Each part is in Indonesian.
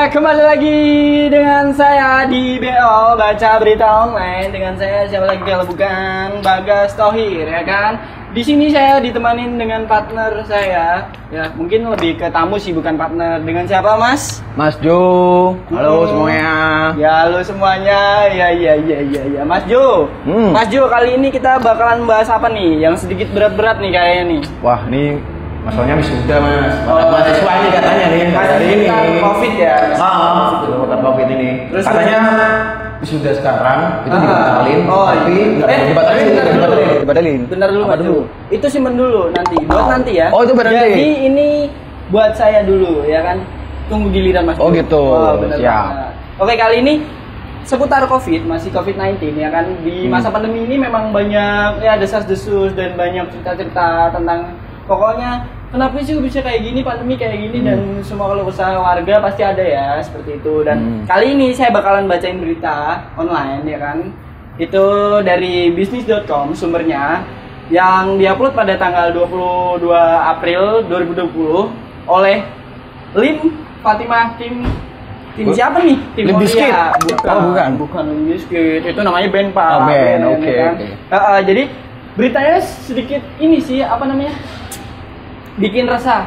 kembali lagi dengan saya di BO Baca Berita Online. Dengan saya siapa lagi kalau bukan Bagas Thohir, ya kan? Di sini saya ditemanin dengan partner saya. Ya, mungkin lebih ke tamu sih, bukan partner. Dengan siapa, Mas? Mas Jo. Halo semuanya. Ya, halo semuanya. Ya. Mas Jo. Mas Jo, kali ini kita bakalan bahas apa nih? Yang sedikit berat-berat nih kayaknya nih. Wah, ini masalahnya wisuda, Mas. Mahasiswa ini katanya nih. Hari ini Covid ya. Kota Covid ini. Terus katanya wisuda sekarang itu dibatalin. Tapi dibatalin. Bentar dulu, Mas Jo. Itu simpen dulu nanti. Buat nanti ya. Oh, itu berarti. Jadi ini buat saya dulu ya kan. Tunggu giliran Mas Jo. Oh, gitu. Bener Siap. banget. Oke, kali ini seputar Covid, masih Covid-19 ya kan. Di masa pandemi ini memang banyak ya desas-desus dan banyak cerita-cerita tentang pokoknya kenapa sih bisa kayak gini, pandemi kayak gini, dan semua kalau usaha warga pasti ada ya seperti itu. Dan kali ini saya bakalan bacain berita online ya kan, itu dari bisnis.com sumbernya, yang diupload pada tanggal 22 April 2020 oleh Lim Fatimah Tim siapa nih? Tim Limp Bizkit? Bukan Limp Bizkit, itu namanya band Pak. Band, oke. Jadi beritanya sedikit ini sih, apa namanya, bikin resah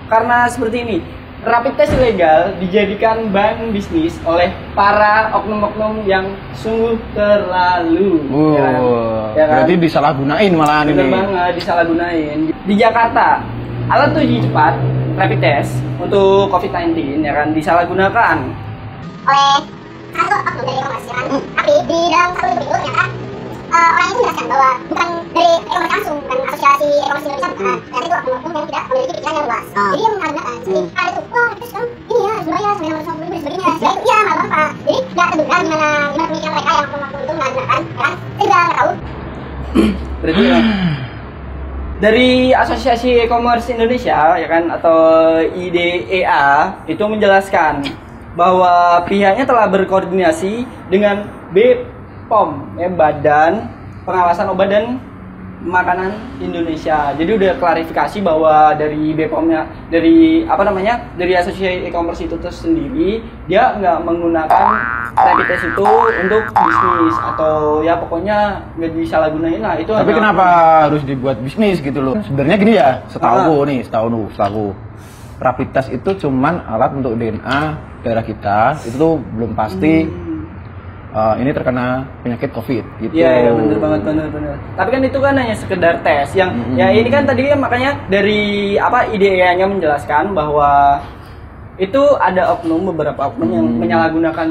karena seperti ini. Rapid test ilegal dijadikan bahan bisnis oleh para oknum-oknum yang sungguh terlalu. Ya kan? Berarti disalahgunain malahan ini. Bener banget, disalahgunain. Di Jakarta, alat uji cepat rapid test untuk COVID-19 ya kan disalahgunakan oleh satu oknum dari komersial. Tapi di dalam satu berikut ternyata orang itu menjelaskan bahwa bukan dari ekonomi langsung, bukan asosiasi ekonomi Indonesia, bukan. Ternyata itu oknum-oknum yang tidak memiliki pikiran yang luas. Jadi dia mengatakan seperti ada itu, wah terus kan ini ya harus bayar sampai 650 ribu dan sebagainya. Setelah itu ya malah Pak. Jadi nggak terduga gimana pemikiran mereka yang oknum-oknum itu menggunakan, kan? Saya juga nggak tahu. Berarti ya, dari Asosiasi E-commerce Indonesia ya kan, atau IDEA itu menjelaskan bahwa pihaknya telah berkoordinasi dengan BPOM, Badan Pengawasan Obat dan Makanan Indonesia. Jadi udah klarifikasi bahwa dari BPOM-nya, dari apa namanya, dari Asosiasi E-commerce itu sendiri, dia nggak menggunakan rapid test itu untuk bisnis atau ya pokoknya nggak disalahgunain lah itu. Tapi kenapa harus dibuat bisnis gitu loh? Sebenarnya gini ya, setahu rapid test itu cuman alat untuk DNA darah kita, itu tuh belum pasti ini terkena penyakit COVID gitu. Iya, bener banget. Tapi kan itu kan hanya sekedar tes yang ya ini kan tadi kan makanya dari apa IDEA-nya menjelaskan bahwa itu ada beberapa oknum yang menyalahgunakan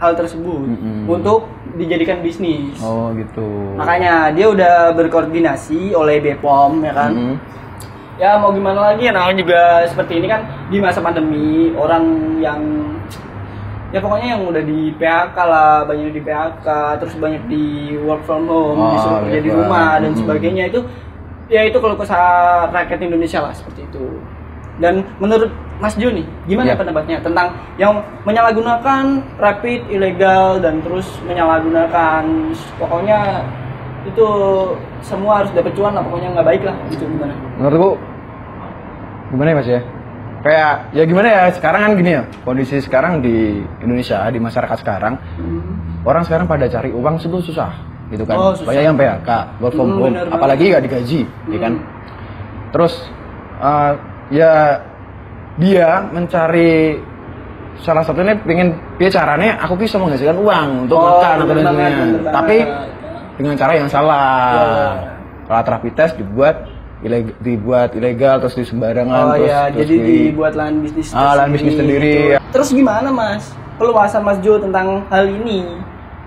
hal tersebut untuk dijadikan bisnis. Oh gitu. Makanya dia udah berkoordinasi oleh BPOM ya kan. Ya mau gimana lagi ya, namanya juga seperti ini kan di masa pandemi, orang yang ya pokoknya yang udah di PHK lah, banyak di PHK, terus banyak di work from home, disuruh kerja di rumah dan sebagainya, itu ya itu kalau kesalahan rakyat Indonesia lah seperti itu. Dan menurut Mas Jo nih, gimana pendapatnya tentang yang menyalahgunakan rapid ilegal dan terus menyalahgunakan, pokoknya itu semua harus dapat cuan lah, pokoknya nggak baik lah, gitu gimana? Menurutku gimana ya Mas ya? Kayak ya gimana ya, sekarang kan gini ya, kondisi sekarang di Indonesia, di masyarakat sekarang, orang sekarang pada cari uang itu susah gitu kan. Banyak yang PHK, work from home, apalagi gak digaji ya kan. Terus ya dia mencari, salah satunya pengen dia caranya aku bisa menghasilkan uang untuk makan atau lain sebagainya, tapi dengan cara yang salah. Alat rapid test dibuat ilegal terus di sembarangan, terus jadi dibuat lahan bisnis sendiri. Terus gimana Mas keluasan Mas Jo tentang hal ini?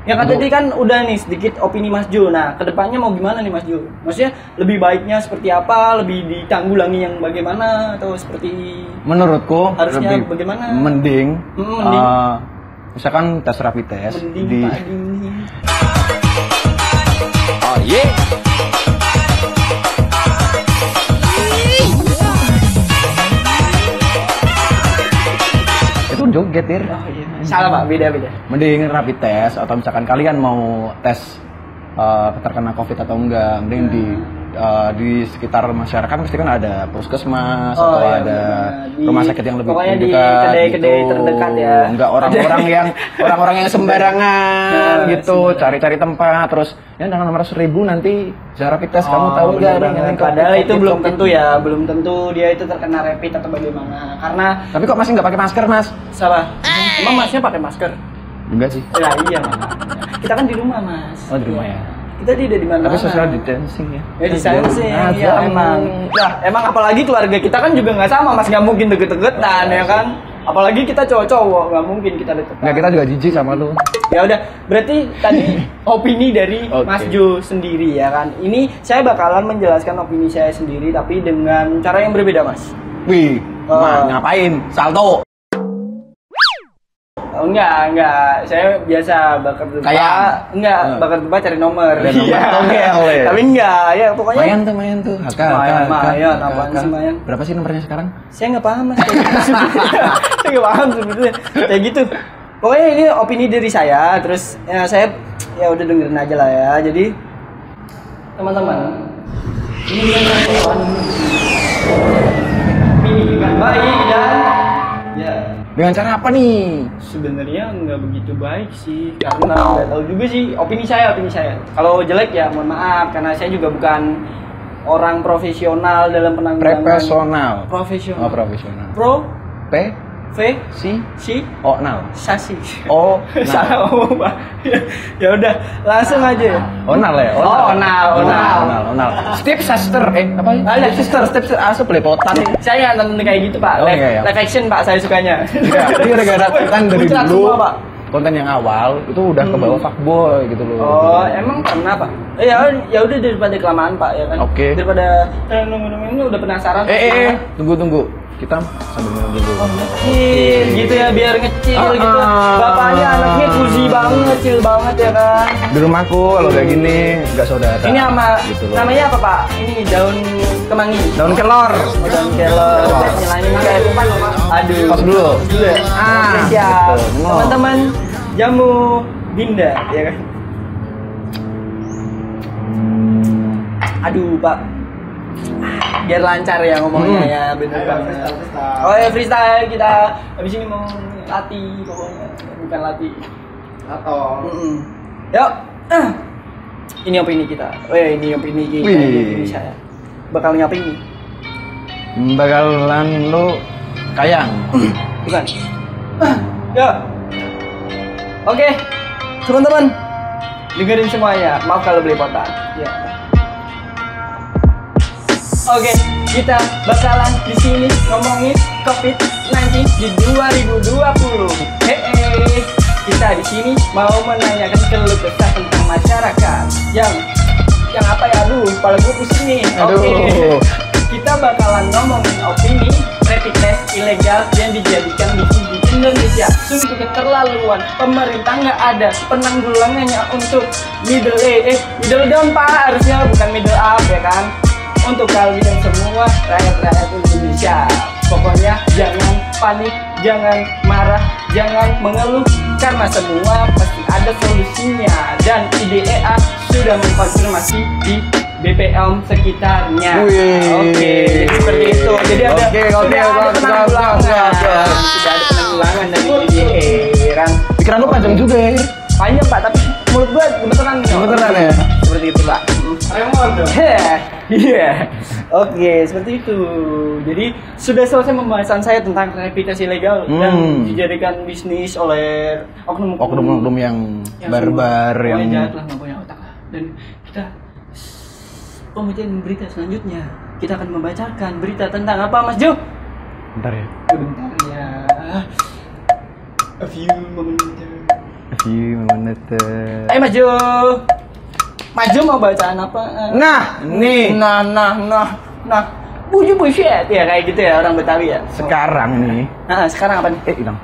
Yang tadi kan udah nih sedikit opini Mas Jo. Nah kedepannya mau gimana nih Mas Jo? Maksudnya lebih baiknya seperti apa? Lebih ditanggulangi yang bagaimana atau seperti? Menurutku harusnya lebih bagaimana? Mending. Misalkan tes rapid test mending joget ya. Salah Pak, beda. Mending rapid test, atau misalkan kalian mau tes terkena COVID atau enggak, mending di di sekitar masyarakat pasti kan ada puskesmas Oh, atau iya, ada benar. rumah sakit yang lebih Pokoknya di dekat kedai-kedai terdekat ya. Enggak orang-orang yang sembarangan Nah, gitu, sembarangan. cari-cari tempat terus ya dengan 600.000 nanti bisa rapid test, kamu tahu benar nggak? banget. Yang Padahal COVID, itu belum COVID. tentu ya, belum tentu dia itu terkena rapid atau bagaimana. Karena Tapi kok masih nggak pakai masker, Mas? salah. Emang masnya pakai masker? Enggak sih. Ya iya, Mas. Kita kan di rumah, Mas. Oh, di rumah ya. Kita tidak di mana. Tapi social distancing ya. Ya distancing, Ah, ya jam. emang. Nah, emang apalagi keluarga kita kan juga nggak sama, Mas. Nggak mungkin deket-deketan, ya kan? Apalagi kita cowok-cowok, nggak mungkin kita deket. Enggak, kita juga jijik sama lu. Ya udah, berarti tadi opini dari Oke. Mas Jo sendiri ya kan. Ini saya bakalan menjelaskan opini saya sendiri tapi dengan cara yang berbeda, Mas. Wih, ngapain? Salto. Oh, enggak. Saya biasa bakar dupa. Kayak? Enggak, bakar dupa cari nomor. Cari nomor, oke. Tapi enggak, ya pokoknya Mayan tuh. Haka, Mayan, apaan sih Mayan? Berapa sih nomornya sekarang? Saya nggak paham, Mas. Kayak gitu sebetulnya. Saya nggak paham sebetulnya. Kayak gitu. Pokoknya ini opini dari saya. Terus ya saya ya udah dengerin aja lah ya. Jadi teman-teman, ini yang opini dengan baik dan ya Dengan cara apa nih? sebenarnya nggak begitu baik sih karena nggak tahu juga sih opini saya. Kalau jelek ya mohon maaf karena saya juga bukan orang profesional dalam penanggulangan. Profesional. Oh, profesional. Pro P V si Si Onal. Sasi. Oh, Salah ngomong, Pak. Ya udah, langsung aja ya. Onal ya? Oh, Onal. Step sister, apa? Ada. Step asup lepotan. Saya nggak nonton kayak gitu, Pak. Oh, iya, iya. Live action, Pak, saya sukanya. Ya, ini gara-gara kan dari Muncrat dulu. semua, Pak. Konten yang awal itu udah ke bawah fuckboy gitu loh. Oh, emang pernah, Pak? Ya udah daripada kelamaan, Pak, ya kan. Oke. Daripada nunggu-nunggu ini udah penasaran. Tunggu. Kita sambil minum dulu. Ngecil gitu ya biar ngecil gitu. Bapaknya anaknya cozy banget, chill banget ya kan. Di rumahku kalau kayak gini nggak saudara. Ini sama gitu loh. namanya apa, Pak? Ini daun kemangi. Daun kelor. Daun kelor. Nyelain kayak aduh. Pas dulu. Dulu ya. Oke, siap. gitu. Teman-teman, jamu Dinda ya kan. Aduh, Pak. Biar lancar ya ngomongnya ya, bener banget. Oh ya freestyle kita habis ini mau latih pokoknya, bukan latih. Atau. Yuk. Ini opini kita. Ini opini kita. Ini saya. Bakal ngapain nih? Bakalan lu kayang. Bukan. Yuk. Oke. Teman-teman, dengerin semuanya. Maaf kalau belepotan. Ya. Oke, kita bakalan di sini ngomongin COVID-19 di 2020. Kita di sini mau menanyakan keluh kesah tentang masyarakat yang apa ya? Aduh, kepala gue pusing nih. Oke. Kita bakalan ngomongin opini rapid test ilegal yang dijadikan di Indonesia. Sungguh keterlaluan. Pemerintah nggak ada penanggulangannya untuk middle down, Pak. Harusnya bukan middle up ya kan. Untuk kalian semua rakyat-rakyat Indonesia, pokoknya jangan panik, jangan marah, jangan mengeluh, karena semua pasti ada solusinya. Dan IDEA sudah mengkonfirmasi di BPOM sekitarnya. Oke, jadi seperti itu. Jadi ada penanggulangan. Sudah ada penanggulangan dari IDEA. Pikiran lu panjang juga ya. Panjang, Pak, tapi mulut gua gemeteran. Gemeteran ya? Seperti itu, Pak. Iya. Oke, seperti itu. Jadi sudah selesai pembahasan saya tentang rapid test ilegal yang dijadikan bisnis oleh oknum-oknum yang barbar yang jahat lah, nggak punya otak lah. Dan kita pembagian berita selanjutnya kita akan membacakan berita tentang apa, Mas Jo? Bentar ya. Bentar ya. A few moments. Ayo Mas Jo. Mas Jo mau bacaan apa? Nah, nih. Nah. Buset ya kayak gitu ya orang Betawi ya. Sekarang nih. Nah, sekarang apa nih? Hilang.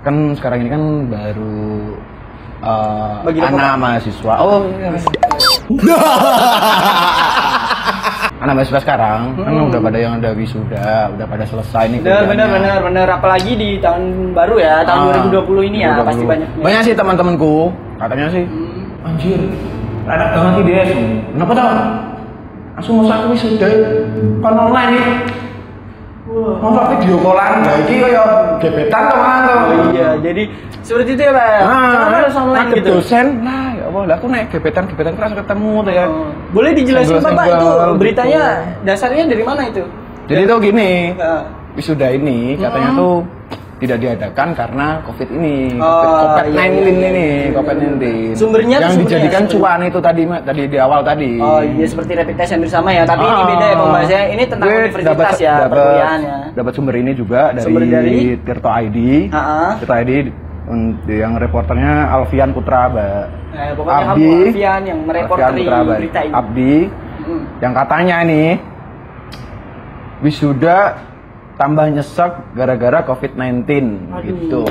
Kan sekarang ini kan baru anak mahasiswa. Oh, iya. Anak mahasiswa sekarang kan udah pada yang ada wisuda, udah pada selesai nih. Bener. Apalagi di tahun baru ya, tahun 2020 ini ya 2020. Pasti banyak. Banyak sih teman-temanku, katanya sih, anjir, Anak banget iki dia. Kenapa tau? Langsung masa aku wisuda kon online nih. Masa video callan iki kaya gebetan to kan to. Iya, jadi seperti itu ya, Pak. Kenapa harus online gitu? Dosen. Nah, ya Allah, aku naik gebetan terus ketemu tuh ya. Boleh dijelasin Pak itu beritanya dasarnya dari mana itu? Jadi tuh gini, wisuda ini katanya tuh tidak diadakan karena COVID ini, COVID-19 ini, COVID-19. Sumbernya yang dijadikan cuan itu tadi di awal tadi. Oh iya, seperti rapid test yang bersama ya, tapi ini beda ya pembahasannya. Ini tentang universitas ya, perkuliahannya. Dapat sumber ini juga dari Tirto ID. Tirto ID yang reporternya Alfian Putra, Mbak. Pokoknya Abdi, Alfian yang mereporteri berita ini. Abdi, yang katanya nih wisuda tambah nyesek gara-gara COVID-19 gitu.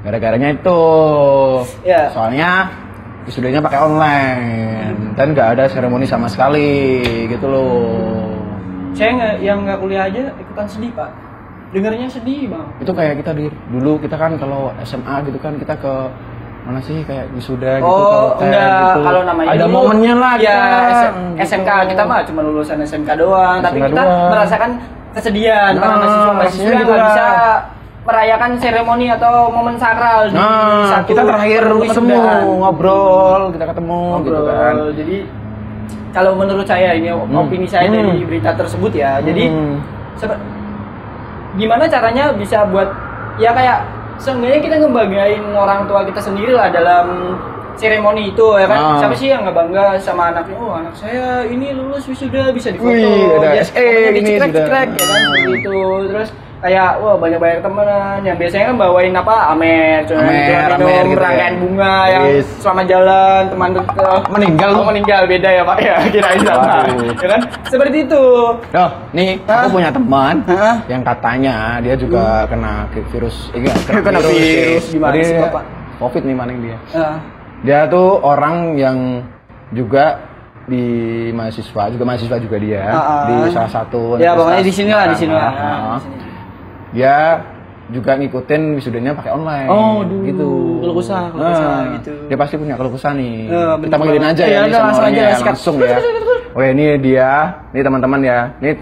Gara-garanya itu. Ya. Soalnya wisudanya pakai online dan nggak ada seremoni sama sekali gitu loh. Saya yang nggak kuliah aja ikutan sedih, Pak. Dengarnya sedih, Bang. Itu kayak kita dulu kita kan kalau SMA gitu kan kita ke mana sih kayak wisuda gitu enggak, gitu. Kalau namanya ada dulu, momennya lah ya SMK kita mah cuma lulusan SMK doang, tapi kita merasakan kesedihan para mahasiswa gitu nggak bisa merayakan seremoni atau momen sakral di satu kita terakhir ketemu ngobrol gitu kan. Jadi kalau menurut saya ini opini saya dari berita tersebut ya, jadi gimana caranya bisa buat ya kayak seenggaknya kita ngebanggain orang tua kita sendiri lah dalam seremoni itu ya kan. Siapa sih yang nggak bangga sama anaknya? Oh, anak saya ini lulus wisuda bisa difoto. Ada SE ini cekrek ya kan gitu. Terus kayak wah banyak temenan yang biasanya kan bawain apa amer gitu, rangkaian bunga yang selama jalan teman meninggal beda ya Pak ya kirain sama ya kan seperti itu. Nih aku punya teman yang katanya dia juga kena virus gimana sih Bapak? COVID nih maning dia. Dia tuh orang yang juga di mahasiswa juga dia di salah satu ya pokoknya di sini lah. Dia juga ngikutin wisudanya pakai online. Gitu. Keluh kesah gitu. Dia pasti punya keluh kesah nih. Kita panggilin aja ya, langsung ya. Oh ya, ini dia, ini teman-teman ya. Ini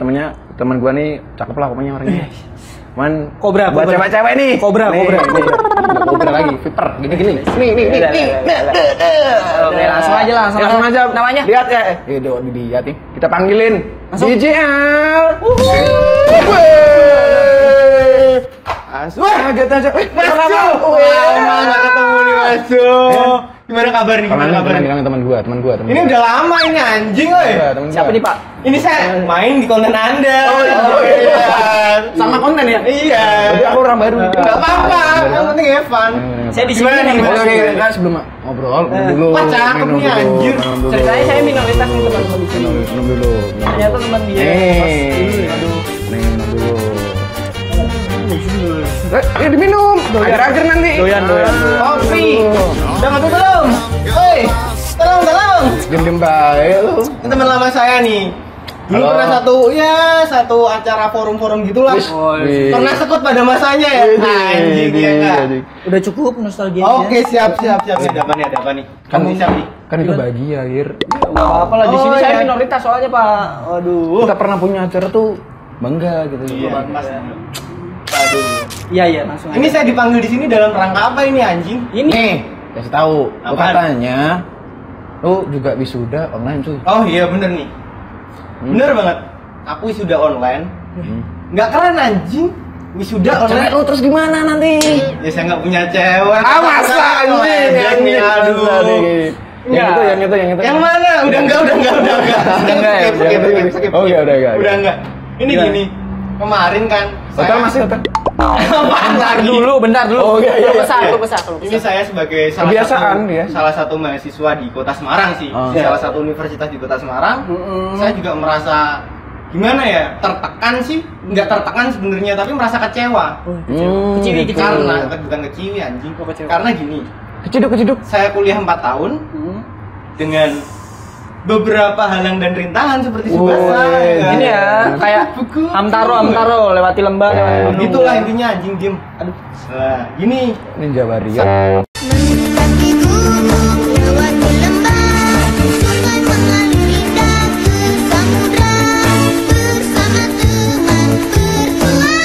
teman gua nih cakep lah pokoknya orangnya. Kobra buat cewek-cewek nih. Kobra lagi, Viper. Gini. Nih. Oke, langsung aja. Namanya? Lihat ya. Dilihat nih. Kita panggilin. DJL. Wah, kaget aja. Masuk. Mana ketemu nih Masuk. Gimana kabar nih? Teman gua. Ini udah lama ini anjing, oi. Siapa nih, Pak? Ini saya main di konten Anda. Oh iya. Sama konten ya? Iya. Jadi aku orang baru. Enggak apa-apa. Yang penting have fun. Saya di sini nih. Oke, sebelum ngobrol dulu. Wah, cakep nih anjir. Ceritanya saya minoritas nih teman-teman di sini. Minum dulu. Ternyata teman dia. Aduh. Minum dulu. Diminum. Agar-agar nanti. Doyan. Kopi. Udah nggak belum? Woi, tolong. Diem baik lu. Ini teman lama saya nih. Dulu pernah satu acara forum gitulah. Pernah sekut pada masanya ya. Anjing ya enggak. Udah cukup nostalgia. Oke, siap. Ada apa nih? Kamu siap nih. Kan itu bahagia, Gir. Enggak apa-apa lah di sini saya minoritas soalnya, Pak. Waduh. Kita pernah punya acara tuh bangga gitu. Iya, Mas. Aduh. Iya, langsung aja. Ini saya dipanggil di sini dalam rangka apa ini anjing? Nih, kasih tahu. Lu katanya lu juga wisuda online cuy. Oh iya bener nih. Bener banget. Aku wisuda online. Nggak keren anjing. Wisuda online. Lu terus gimana nanti? Ya saya nggak punya cewek. Masa anjing. Aduh. Yang itu. Yang mana? Udah enggak. Skip. Oh iya, udah enggak. Ini gini. Kemarin kan hotel masih hotel. Apaan lagi? Bentar dulu. Oh iya. Besar. Ini saya sebagai salah satu mahasiswa di Kota Semarang sih. Di salah satu universitas di Kota Semarang. Saya juga merasa gimana ya? Tertekan sih. Enggak tertekan sebenarnya, tapi merasa kecewa. Keciwi. Karena bukan keciwi anjing. Karena gini. Keciduk. Saya kuliah 4 tahun dengan beberapa halang dan rintangan seperti bahasa. Ini ya, kayak Hamtaro lewati lembah, lewati gunung. Gitulah intinya anjing diem. Aduh. Nah, gini Ninja Warrior. Mendaki gunung lewat ke lembah, sungai mengalir indah ke samudra, bersama teman bertualang.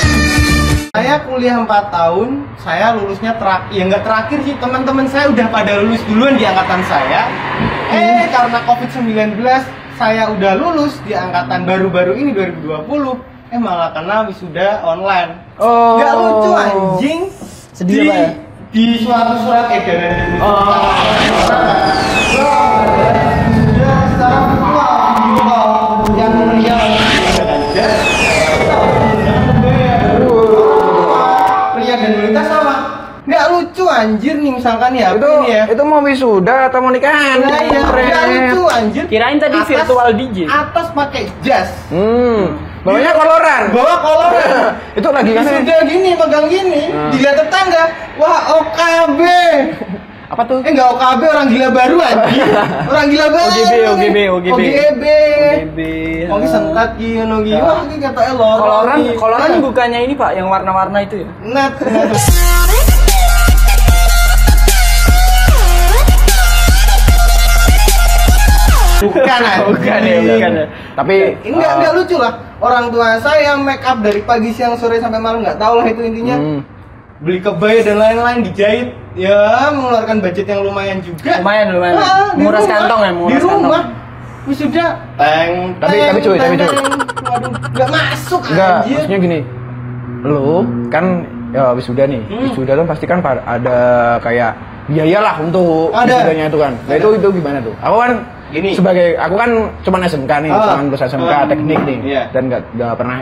Saya kuliah 4 tahun, saya lulusnya nggak terakhir sih, teman-teman saya udah pada lulus duluan di angkatan saya. Karena COVID-19 saya udah lulus di angkatan baru-baru ini 2020, malah kena wisuda online. Nggak lucu anjing. Sedih apa ya? Di suatu surat edaran di secara virtual yang real pria dan wanita sama. Nggak lucu anjir nih misalkan ya. Itu mau wisuda atau mau nikahan? Nah, iya, nggak lucu anjir. Kirain tadi virtual DJ. Atas pakai jas. Bawahnya koloran. Bawa koloran. Itu lagi kan? Sudah gini, pegang gini, dilihat tetangga. Wah, OKB. Apa tuh? Enggak OKB, orang gila baru anjir. Orang gila baru. OGB. OGB. Mungkin sentat ki ngono ki. Wah, iki kata elo. Koloran bukannya ini Pak, yang warna-warna itu ya? Net. Bukan ya. Tapi enggak lucu lah. Orang tua saya make up dari pagi, siang, sore sampai malam, nggak tahu lah itu intinya. Beli kebaya dan lain-lain, dijahit, ya mengeluarkan budget yang lumayan juga. Lumayan. Menguras kantong ya, Di rumah. Wisuda. Tapi cuy. Waduh, nggak masuk enggak, anjir. maksudnya gini. Lu kan ya wisuda nih. Wisuda kan pasti kan ada kayak biaya lah untuk wisudanya itu kan. Nah itu gimana tuh? Aku kan Gini. aku kan cuma SMK nih, cuma lulus SMK teknik nih, dan nggak pernah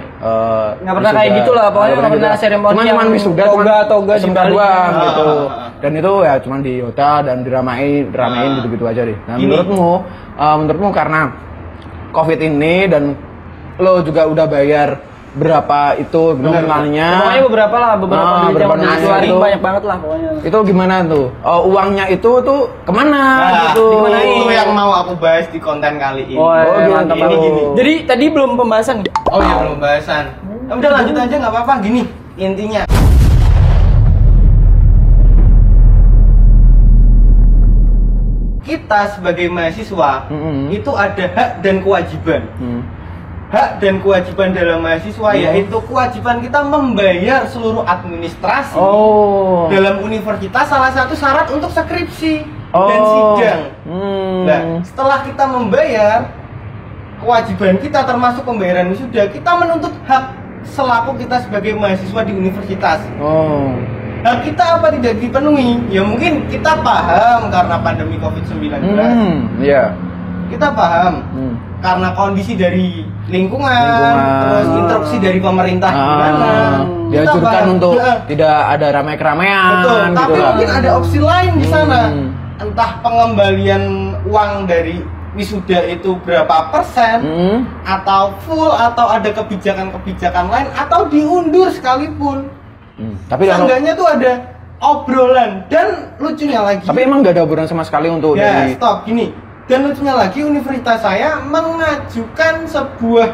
kayak gitu lah, pokoknya nggak pernah seremoni cuman wisuda, toga di SMK doang gitu, dan itu ya cuma di hotel dan diramein gitu aja deh. Nah menurutmu karena COVID ini dan lo juga udah bayar berapa itu nominalnya? Pokoknya beberapa duit yang dikeluarin banyak banget lah pokoknya. Itu gimana tuh? Uangnya itu tuh kemana gitu? Itu yang mau aku bahas di konten kali ini. Mantap. Gini. Jadi tadi belum pembahasan. Oh iya, belum pembahasan. Udah lanjut aja nggak apa-apa. Gini intinya. Kita sebagai mahasiswa itu ada hak dan kewajiban. Hak dan kewajiban dalam mahasiswa yaitu kewajiban kita membayar seluruh administrasi dalam universitas, salah satu syarat untuk skripsi dan sidang. Nah, setelah kita membayar kewajiban kita termasuk pembayaran wisuda, kita menuntut hak selaku kita sebagai mahasiswa di universitas. Hak kita apa tidak dipenuhi? Ya mungkin kita paham karena pandemi COVID-19. Kita paham karena kondisi dari lingkungan, terus instruksi dari pemerintah gimana. Dianjurkan untuk tidak ada ramai-keramaian. Betul. Gitu Tapi lah. mungkin ada opsi lain di sana. Entah pengembalian uang dari wisuda itu berapa persen, atau full, atau ada kebijakan-kebijakan lain, atau diundur sekalipun. Tapi seenggaknya tuh ada obrolan. Dan lucunya lagi. Tapi emang nggak ada obrolan sama sekali untuk ya, stop gini. Dan lucunya lagi, universitas saya mengajukan sebuah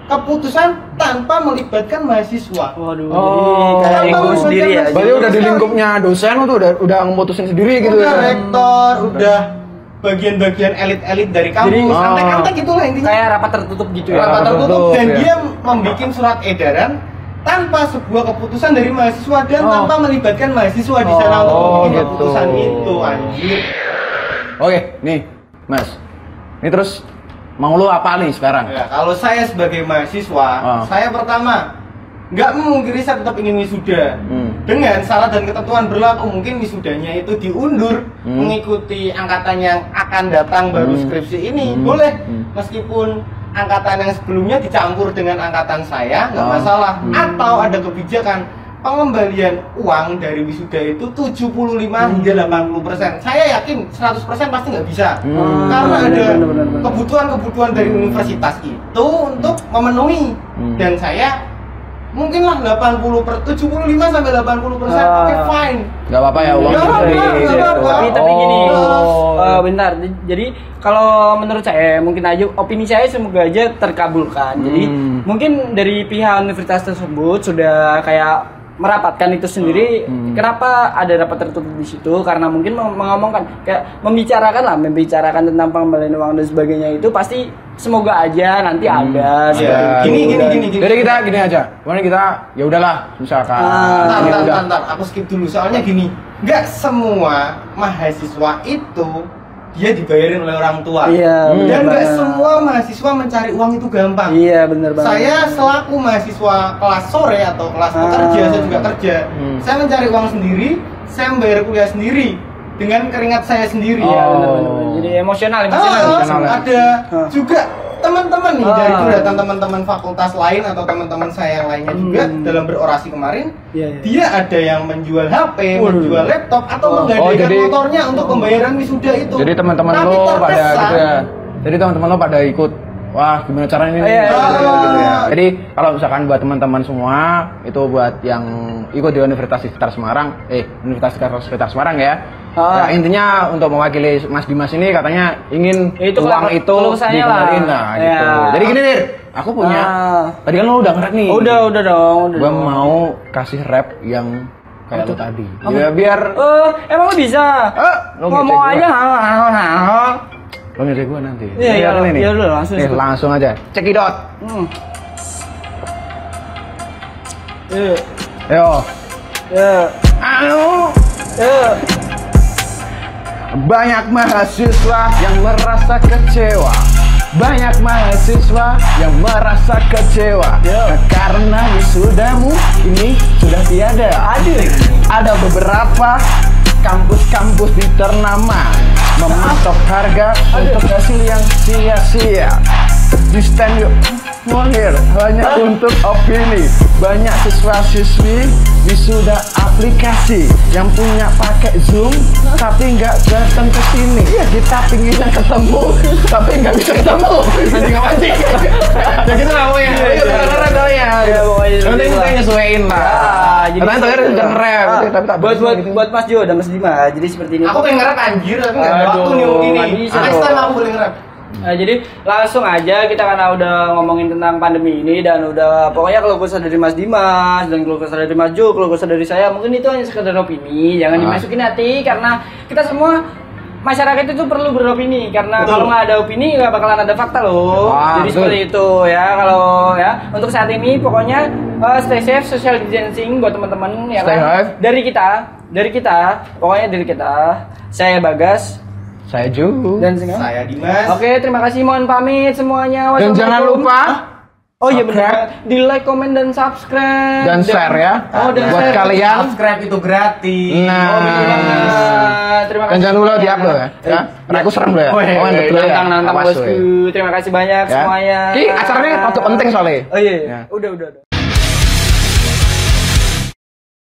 keputusan tanpa melibatkan mahasiswa. Waduh, kayak ego sendiri ya. Berarti udah di lingkupnya dosen tuh udah memutusin sendiri gitu udah ya. Rektor, udah bagian-bagian elit-elit dari kampus, antek-antek gitulah intinya. Kayak rapat tertutup gitu ya. Rapat tertutup dan dia membuat surat edaran tanpa sebuah keputusan dari mahasiswa dan tanpa melibatkan mahasiswa di sana untuk membuat keputusan itu, anjir. Oke, nih, Mas. Ini terus mau lu apa nih sekarang? Ya, kalau saya sebagai mahasiswa, saya pertama nggak memungkiri saya tetap ingin wisuda. Dengan syarat dan ketentuan berlaku, mungkin wisudanya itu diundur mengikuti angkatan yang akan datang baru skripsi ini. Boleh, meskipun angkatan yang sebelumnya dicampur dengan angkatan saya, nggak masalah. Atau ada kebijakan pengembalian uang dari wisuda itu 75 hingga 80%. Saya yakin 100% pasti nggak bisa. Karena ada kebutuhan-kebutuhan dari universitas itu untuk memenuhi. Dan saya mungkinlah 75 sampai 80%. Oke, fine. Gak apa-apa ya uang Tapi gini, bentar. Jadi kalau menurut saya, mungkin aja opini saya semoga aja terkabulkan. Jadi mungkin dari pihak universitas tersebut sudah kayak merapatkan itu sendiri. Kenapa ada rapat tertutup di situ? Karena mungkin mengomongkan kayak membicarakan tentang pengembalian uang dan sebagainya itu pasti semoga aja nanti ada. Ya, Gini. Jadi kita gini aja. Kemarin kita ya udahlah misalkan. ini udah. Ntar, aku skip dulu soalnya gini. Nggak semua mahasiswa itu dia dibayarin oleh orang tua. Iya. Dan nggak semua mahasiswa mencari uang itu gampang. Iya benar banget. Saya selaku mahasiswa kelas sore atau kelas pekerja, saya juga kerja. Saya mencari uang sendiri, saya membayar kuliah sendiri dengan keringat saya sendiri. Iya benar. Jadi emosional. Ada juga teman-teman nih dari curhatan teman-teman fakultas lain atau teman-teman saya yang lainnya juga dalam berorasi kemarin, dia ada yang menjual HP, menjual laptop atau menggadaikan motornya untuk pembayaran wisuda itu. Jadi teman-teman Tapi lo pada terkesan- gitu ya. Jadi teman-teman lo pada ikut. Wah, gimana caranya ini? Iya. Gitu ya. Jadi kalau misalkan buat teman-teman semua itu buat yang ikut di Universitas sekitar Semarang, Universitas sekitar Semarang ya. Ya, intinya untuk mewakili Mas Dimas ini katanya ingin Itu uang itu kelulusannya dikembaliin lah. lah gitu. Ya. Jadi gini Dir, aku punya. Tadi kan lo udah ngerak nih. Udah dong. Gua mau kasih rap yang kayak lo tadi. Ya biar Emang lu bisa? lo Ngomong aja. lo ngejek gua nanti. Iya, Lihat ini nih. iya, udah, langsung. Langsung aja. Cekidot. Yo. Anu. Banyak mahasiswa yang merasa kecewa. Banyak mahasiswa yang merasa kecewa karena wisudamu ini sudah tiada. Ada beberapa kampus-kampus di ternama mematok harga untuk hasil yang sia-sia. Di stand yuk Mohir hanya untuk opini. Banyak siswa-siswi wisuda aplikasi yang punya pakai Zoom tapi nggak datang ke sini. Kita pinginnya ketemu tapi nggak bisa ketemu. Nanti ngapain sih? Ya gitu lah pokoknya. Bener-bener ya. Nanti kita nyesuaiin lah. Karena terakhir udah nge-rap. Buat Mas Jo dan Mas Dimas. Jadi seperti ini. Aku pengen nge-rap anjir, tapi nggak ada waktu nih nggak ini. bisa Next dong. time aku boleh nge-rap. Jadi langsung aja kita karena udah ngomongin tentang pandemi ini dan udah pokoknya kalau kesah dari Mas Dimas dan kalau kesah dari Mas Jo, kalau kesah dari saya mungkin itu hanya sekedar opini, jangan dimasukin hati karena kita semua masyarakat itu perlu beropini karena kalau nggak ada opini nggak bakalan ada fakta loh. Jadi seperti itu ya kalau ya untuk saat ini pokoknya stay safe, social distancing buat teman-teman ya Stay kan. safe. Dari kita pokoknya dari kita. Saya Bagas. Saya Ju. Dan Singa. Saya Dimas. Oke, terima kasih. Mohon pamit semuanya. Dan jangan Wassalamualaikum. lupa Oh iya benar. Di like, komen dan subscribe. dan share ya. Oh, dan buat share. kalian. Subscribe itu gratis. Nah. Oh, betul banget. Terima kasih. Dan jangan lupa di-upload ya. Ya. Karena aku serem loh ya. Betul ya. Nantang Awas, bosku. Terima kasih banyak ya. semuanya. Ki acaranya waktu penting soalnya. Oh iya. Ya. Udah.